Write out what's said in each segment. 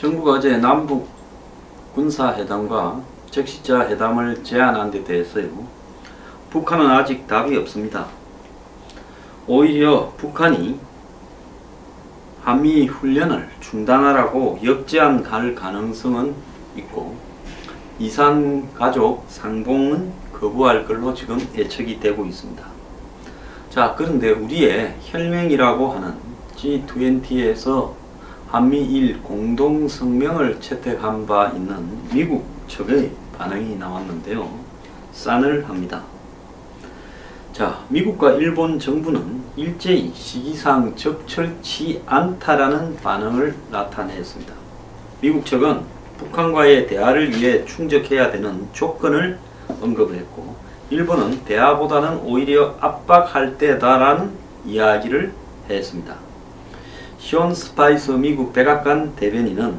정부가 어제 남북 군사회담과 적시자 회담을 제안한 데 대해서요, 북한은 아직 답이 없습니다. 오히려 북한이 한미 훈련을 중단하라고 역제안할 가능성은 있고, 이산 가족 상봉은 거부할 걸로 지금 예측이 되고 있습니다. 자, 그런데 우리의 혈맹이라고 하는 G20에서 한미일 공동성명을 채택한 바 있는 미국 측의 반응이 나왔는데요, 싸늘합니다. 자, 미국과 일본 정부는 일제히 시기상 적절치 않다라는 반응을 나타냈습니다. 미국 측은 북한과의 대화를 위해 충족해야 되는 조건을 언급을 했고, 일본은 대화보다는 오히려 압박할 때다라는 이야기를 했습니다. 션 스파이서 미국 백악관 대변인은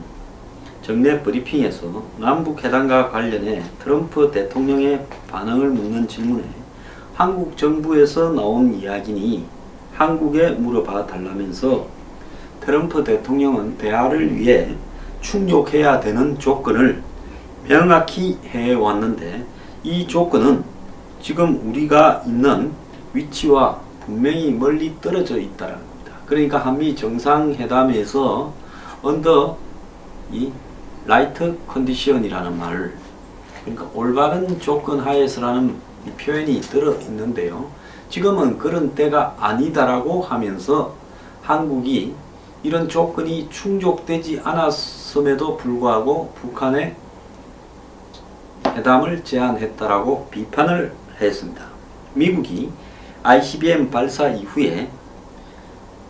정례 브리핑에서 남북회담과 관련해 트럼프 대통령의 반응을 묻는 질문에 한국 정부에서 나온 이야기니 한국에 물어봐 달라면서, 트럼프 대통령은 대화를 위해 충족해야 되는 조건을 명확히 해왔는데, 이 조건은 지금 우리가 있는 위치와 분명히 멀리 떨어져 있다는 겁니다. 그러니까 한미 정상회담에서 언더 이 라이트 컨디션이라는 말, 그러니까 올바른 조건 하에서라는 표현이 들어 있는데요, 지금은 그런 때가 아니다라고 하면서 한국이 이런 조건이 충족되지 않았음에도 불구하고 북한에 회담을 제안했다라고 비판을 했습니다. 미국이 ICBM 발사 이후에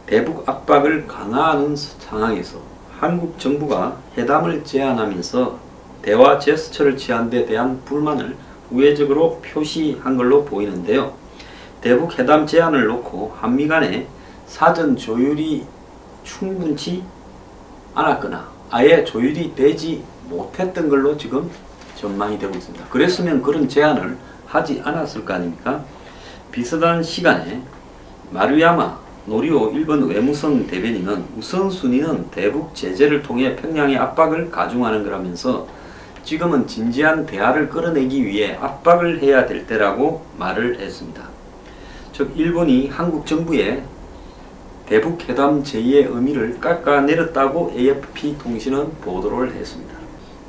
대북 압박을 강화하는 상황에서 한국 정부가 회담을 제안하면서 대화 제스처를 취한 데 대한 불만을 우회적으로 표시한 걸로 보이는데요, 대북 회담 제안을 놓고 한미 간에 사전 조율이 충분치 않았거나 아예 조율이 되지 못했던 걸로 지금 전망이 되고 있습니다. 그랬으면 그런 제안을 하지 않았을 거 아닙니까? 비슷한 시간에 마루야마 노리오 일본 외무성 대변인은 우선순위는 대북 제재를 통해 평양의 압박을 가중하는 거라면서 지금은 진지한 대화를 끌어내기 위해 압박을 해야 될 때라고 말을 했습니다. 즉, 일본이 한국 정부의 대북 회담 제의의 의미를 깎아내렸다고 AFP 통신은 보도를 했습니다.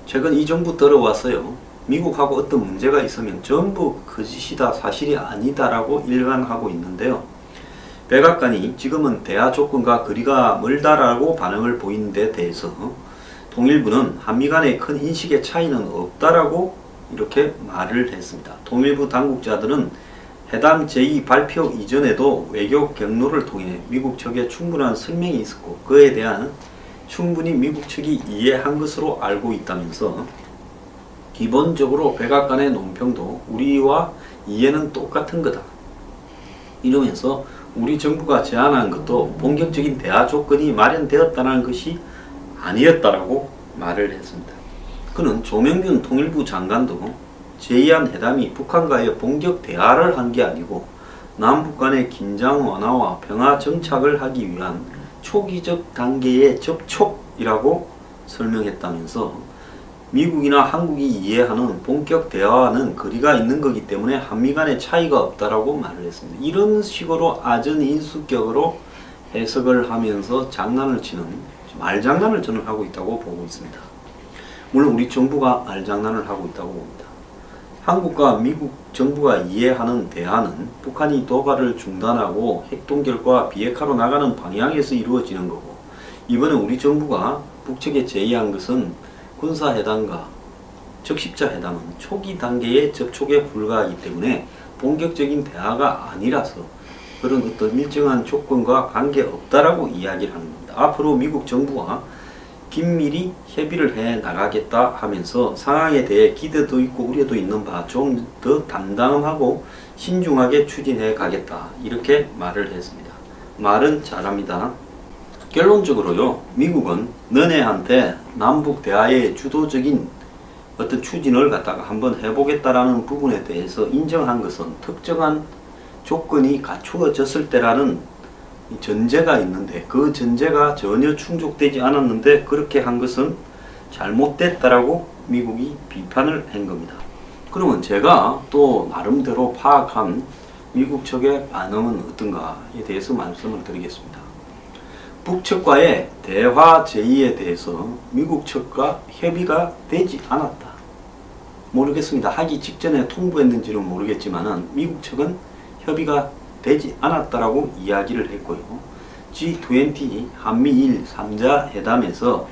최근 이 정부 들어와서요, 미국하고 어떤 문제가 있으면 전부 거짓이다, 사실이 아니다라고 일관하고 있는데요, 백악관이 지금은 대화 조건과 거리가 멀다라고 반응을 보이는 데 대해서 통일부는 한미 간의 큰 인식의 차이는 없다라고 이렇게 말을 했습니다. 통일부 당국자들은 회담 제의 발표 이전에도 외교 경로를 통해 미국 측에 충분한 설명이 있었고, 그에 대한 충분히 미국 측이 이해한 것으로 알고 있다면서, 기본적으로 백악관의 논평도 우리와 이해는 똑같은 거다 이러면서 우리 정부가 제안한 것도 본격적인 대화 조건이 마련되었다는 것이 아니었다라고 말을 했습니다. 그는 조명균 통일부 장관도 제의한 회담이 북한과의 본격 대화를 한 게 아니고 남북 간의 긴장 완화와 평화 정착을 하기 위한 초기적 단계의 접촉이라고 설명했다면서, 미국이나 한국이 이해하는 본격 대화와는 거리가 있는 거기 때문에 한미 간의 차이가 없다라고 말을 했습니다. 이런 식으로 아전인수격으로 해석을 하면서 장난을 치는 말장난을 저는 하고 있다고 보고 있습니다. 물론 우리 정부가 말장난을 하고 있다고 봅니다. 한국과 미국 정부가 이해하는 대화는 북한이 도발을 중단하고 핵동결과 비핵화로 나가는 방향에서 이루어지는 거고, 이번에 우리 정부가 북측에 제의한 것은 군사회담과 적십자 회담은 초기 단계의 접촉에 불과하기 때문에 본격적인 대화가 아니라서 그런 어떤 일정한 조건과 관계없다라고 이야기를 하는 겁니다. 앞으로 미국 정부와 긴밀히 협의를 해 나가겠다 하면서 상황에 대해 기대도 있고 우려도 있는 바 좀 더 담담하고 신중하게 추진해 가겠다 이렇게 말을 했습니다. 말은 잘합니다. 결론적으로요, 미국은 너네한테 남북 대화의 주도적인 어떤 추진을 갖다가 한번 해보겠다라는 부분에 대해서 인정한 것은 특정한 조건이 갖추어졌을 때라는 전제가 있는데, 그 전제가 전혀 충족되지 않았는데 그렇게 한 것은 잘못됐다라고 미국이 비판을 한 겁니다. 그러면 제가 또 나름대로 파악한 미국 측의 반응은 어떤가에 대해서 말씀을 드리겠습니다. 북측과의 대화 제의에 대해서 미국 측과 협의가 되지 않았다. 모르겠습니다. 하기 직전에 통보했는지는 모르겠지만 미국 측은 협의가 되지 않았다라고 이야기를 했고요. G20 한미일 3자 회담에서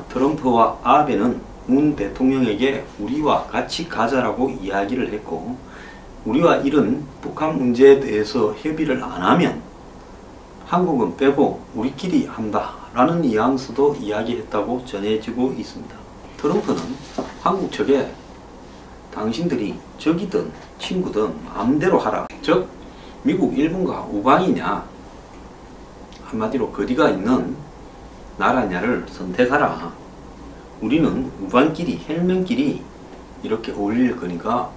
트럼프와 아베는 문 대통령에게 우리와 같이 가자라고 이야기를 했고, 우리와 이런 북한 문제에 대해서 협의를 안 하면 한국은 빼고 우리끼리 한다 라는 뉘앙스도 이야기했다고 전해지고 있습니다. 트럼프는 한국 측에 당신들이 적이든 친구든 마음대로 하라, 즉 미국 일본과 우방이냐 한마디로 거리가 있는 나라냐를 선택하라. 우리는 우방끼리 헬명끼리 이렇게 어울릴 거니까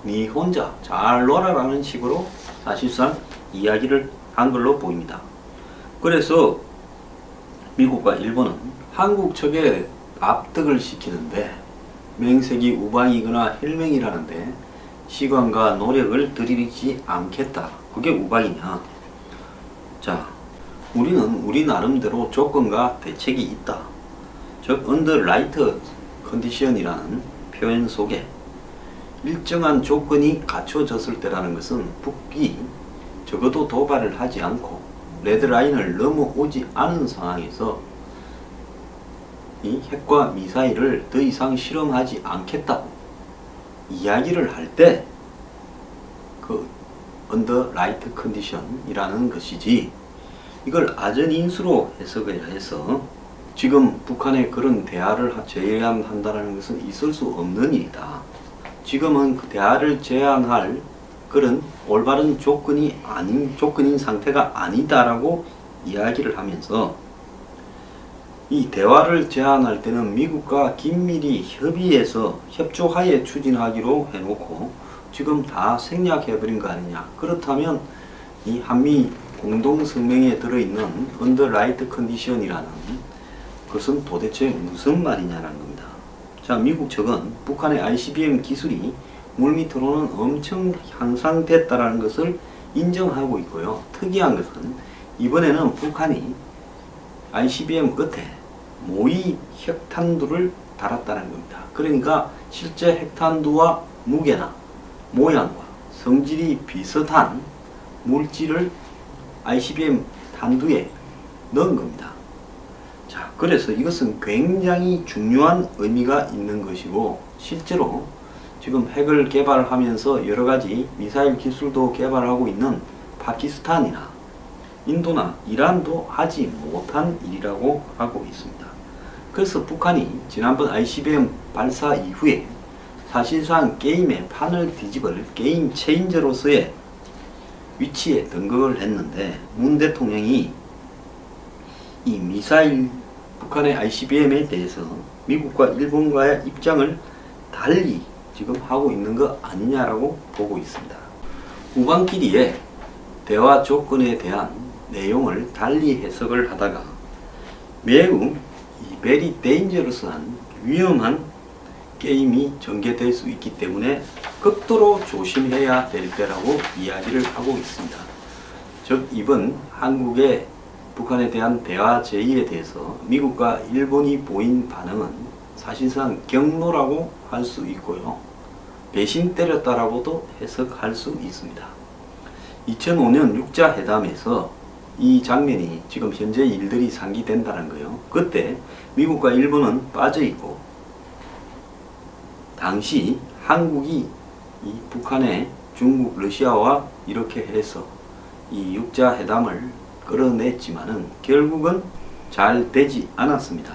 네 혼자 잘 놀아라는 식으로 사실상 이야기를 한 걸로 보입니다. 그래서 미국과 일본은 한국 측에 납득을 시키는데 맹색이 우방이거나 헬맹이라는데 시간과 노력을 들이지 않겠다. 그게 우방이냐? 자, 우리는 우리 나름대로 조건과 대책이 있다. 즉 under right condition이라는 표현 속에 일정한 조건이 갖춰졌을 때라는 것은 북이 적어도 도발을 하지 않고 레드라인을 넘어오지 않은 상황에서 이 핵과 미사일을 더 이상 실험하지 않겠다고 이야기를 할 때 그 under right condition이라는 것이지, 이걸 아전인수로 해석을 해서 지금 북한의 그런 대화를 제안한다는 것은 있을 수 없는 일이다. 지금은 그 대화를 제안할 그런 올바른 조건이 아닌 조건인 상태가 아니다라고 이야기를 하면서 이 대화를 제안할 때는 미국과 긴밀히 협의해서 협조하에 추진하기로 해놓고 지금 다 생략해버린 거 아니냐. 그렇다면 이 한미 공동성명에 들어있는 under right condition이라는 것은 도대체 무슨 말이냐는 겁니다. 자, 미국 측은 북한의 ICBM 기술이 물밑으로는 엄청 향상됐다는 것을 인정하고 있고요. 특이한 것은 이번에는 북한이 ICBM 끝에 모의 핵탄두를 달았다는 겁니다. 그러니까 실제 핵탄두와 무게나 모양과 성질이 비슷한 물질을 ICBM 탄두에 넣은 겁니다. 자, 그래서 이것은 굉장히 중요한 의미가 있는 것이고, 실제로 지금 핵을 개발하면서 여러가지 미사일 기술도 개발하고 있는 파키스탄이나 인도나 이란도 하지 못한 일이라고 하고 있습니다. 그래서 북한이 지난번 ICBM 발사 이후에 사실상 게임의 판을 뒤집을 게임 체인저로서의 위치에 등극을 했는데, 문 대통령이 이 미사일 북한의 ICBM에 대해서 미국과 일본과의 입장을 달리 지금 하고 있는 거 아니냐라고 보고 있습니다. 우방끼리의 대화 조건에 대한 내용을 달리 해석을 하다가 매우 very dangerous한 위험한 게임이 전개될 수 있기 때문에 극도로 조심해야 될 때라고 이야기를 하고 있습니다. 즉 이번 한국의 북한에 대한 대화 제의에 대해서 미국과 일본이 보인 반응은 사실상 경로라고 할 수 있고요. 배신 때렸다라고도 해석할 수 있습니다. 2005년 육자 회담에서 이 장면이 지금 현재 일들이 상기된다는 거예요. 그때 미국과 일본은 빠져있고 당시 한국이 이 북한에 중국, 러시아와 이렇게 해서 이 육자 회담을 끌어냈지만은 결국은 잘 되지 않았습니다.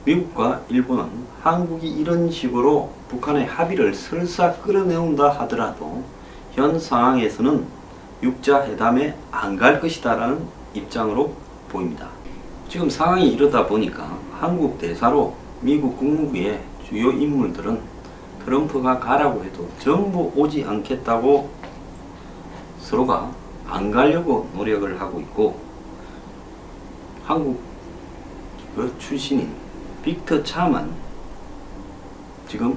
미국과 일본은 한국이 이런 식으로 북한의 합의를 설사 끌어내온다 하더라도 현 상황에서는 육자 회담에 안 갈 것이다 라는 입장으로 보입니다. 지금 상황이 이러다 보니까 한국 대사로 미국 국무부의 주요 인물들은 트럼프가 가라고 해도 전부 오지 않겠다고 서로가 안 가려고 노력을 하고 있고, 한국 그 출신인 빅터 차만 지금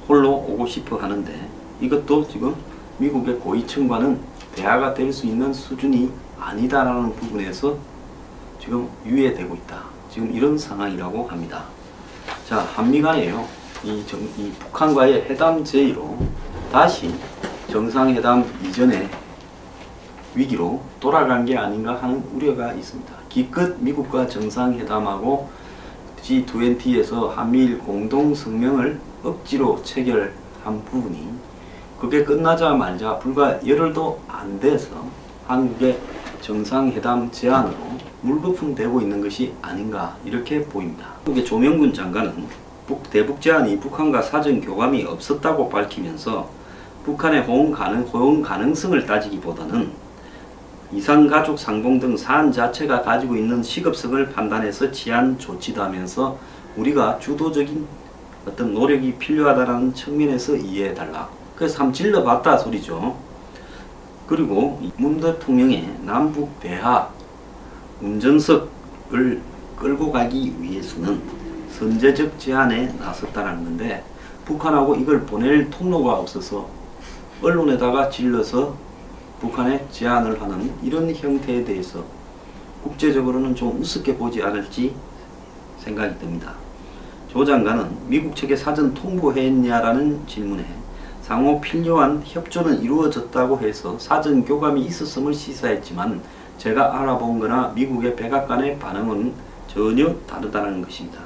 홀로 오고 싶어 하는데, 이것도 지금 미국의 고위층과는 대화가 될 수 있는 수준이 아니다라는 부분에서 지금 유예되고 있다. 지금 이런 상황이라고 합니다. 자, 한미 간에요, 이 북한과의 회담 제의로 다시 정상회담 이전의 위기로 돌아간 게 아닌가 하는 우려가 있습니다. 기껏 미국과 정상회담하고 G20에서 한미일 공동성명을 억지로 체결한 부분이, 그게 끝나자마자 불과 열흘도 안 돼서 한국의 정상회담 제안으로 물거품되고 있는 것이 아닌가 이렇게 보입니다. 한국의 조명군 장관은 대북 제안이 북한과 사전 교감이 없었다고 밝히면서 북한의 호응 가능성을 따지기보다는 이산가족 상봉 등 사안 자체가 가지고 있는 시급성을 판단해서 취한 조치다 하면서 우리가 주도적인 어떤 노력이 필요하다는 측면에서 이해해달라. 그래서 한번 질러봤다 소리죠. 그리고 문 대통령의 남북 대화 운전석을 끌고 가기 위해서는 선제적 제안에 나섰다는 건데, 북한하고 이걸 보낼 통로가 없어서 언론에다가 질러서 북한에 제안을 하는 이런 형태에 대해서 국제적으로는 좀 우습게 보지 않을지 생각이 듭니다. 조 장관은 미국 측에 사전 통보했냐라는 질문에 상호 필요한 협조는 이루어졌다고 해서 사전 교감이 있었음을 시사했지만, 제가 알아본 거나 미국의 백악관의 반응은 전혀 다르다는 것입니다.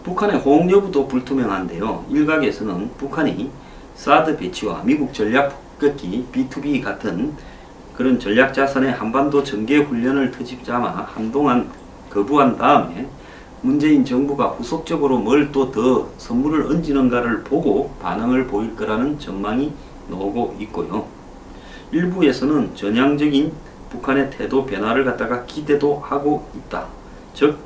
북한의 호응 여부도 불투명한데요. 일각에서는 북한이 사드 배치와 미국 전략 폭격기 B2B 같은 그런 전략 자산의 한반도 전개 훈련을 터집삼아 한동안 거부한 다음에 문재인 정부가 후속적으로 뭘 또 더 선물을 얹는가를 보고 반응을 보일 거라는 전망이 나오고 있고요. 일부에서는 전향적인 북한의 태도 변화를 갖다가 기대도 하고 있다. 즉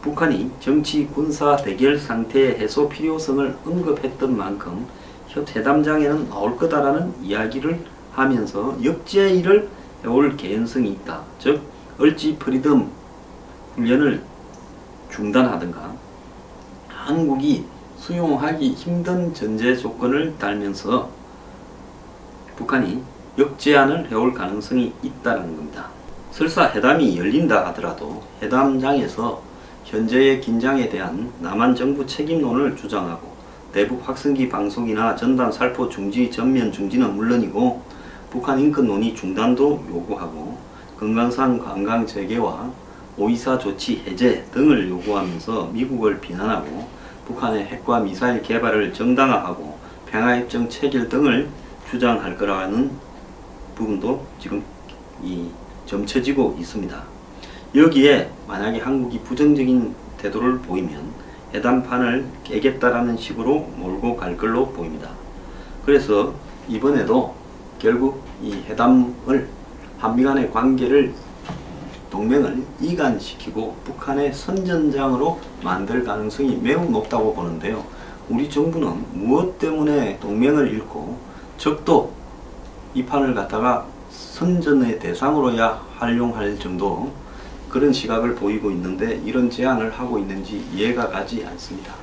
북한이 정치 군사 대결 상태의 해소 필요성을 언급했던 만큼 회담장에는 나올 거다라는 이야기를 하면서 역제의를 해올 개연성이 있다. 즉 얼지 프리덤 훈련을 중단하든가 한국이 수용하기 힘든 전제 조건을 달면서 북한이 역제안을 해올 가능성이 있다는 겁니다. 설사 회담이 열린다 하더라도 회담장에서 현재의 긴장에 대한 남한 정부 책임론을 주장하고 대북 확성기 방송이나 전단 살포 중지, 전면 중지는 물론이고 북한 인권 논의 중단도 요구하고 금강산 관광 재개와 5.24 조치 해제 등을 요구하면서 미국을 비난하고 북한의 핵과 미사일 개발을 정당화하고 평화협정 체결 등을 주장할 거라는 부분도 지금 점쳐지고 있습니다. 여기에 만약에 한국이 부정적인 태도를 보이면 회담판을 깨겠다라는 식으로 몰고 갈 걸로 보입니다. 그래서 이번에도 결국 이 회담을 한미 간의 관계를 동맹을 이간시키고 북한의 선전장으로 만들 가능성이 매우 높다고 보는데요. 우리 정부는 무엇 때문에 동맹을 잃고 적도 이 판을 갖다가 선전의 대상으로야 활용할 정도 그런 시각을 보이고 있는데 이런 제안을 하고 있는지 이해가 가지 않습니다.